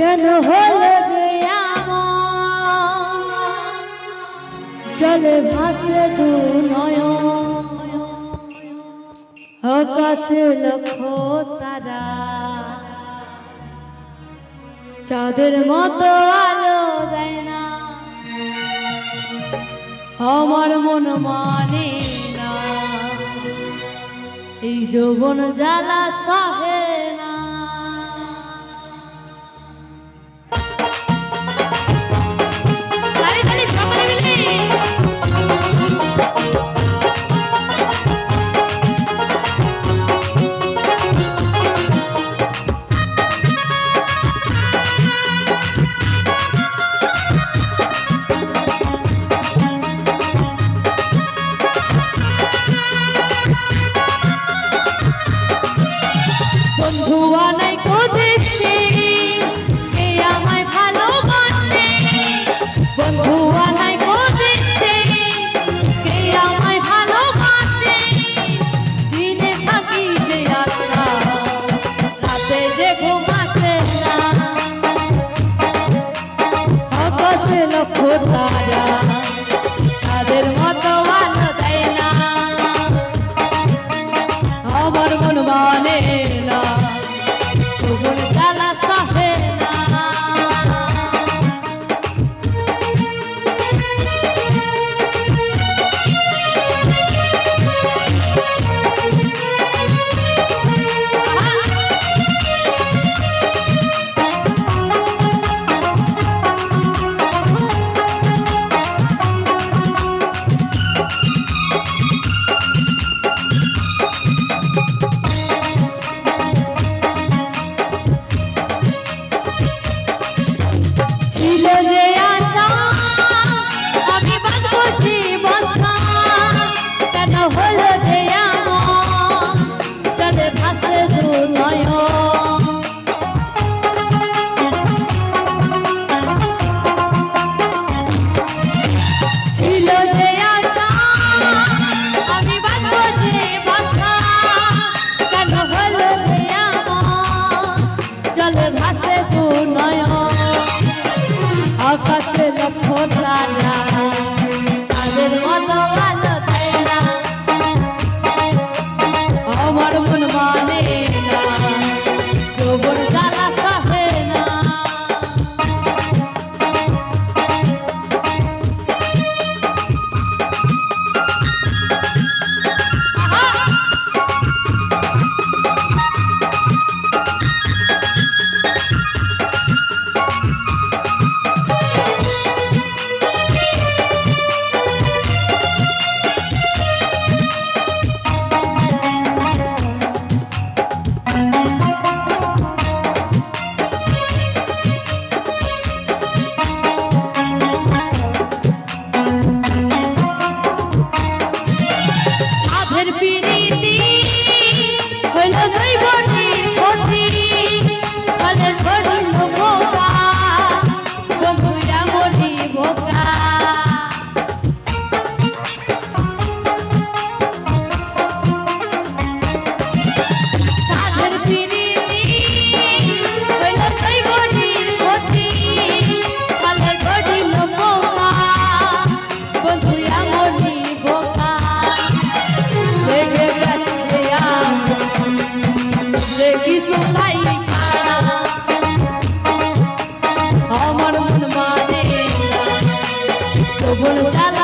কেন হলো রে জলে ভাসে দু নয়ন আকাশে লক্ষ তারা চাঁদের মতো আলো দেয় না আমার মন মানে না এই যৌবন জ্বালা সহে না চাঁদের মতো আলো দেয় না আমার মন মানে না যৌবন জ্বালা সহে না আকাশে লক্ষ তারা চাঁদের মতো আলো দেয় না আমার মন মানে না যৌবন জ্বালা সহে না আমার মন মানে না যৌবন জ্বালা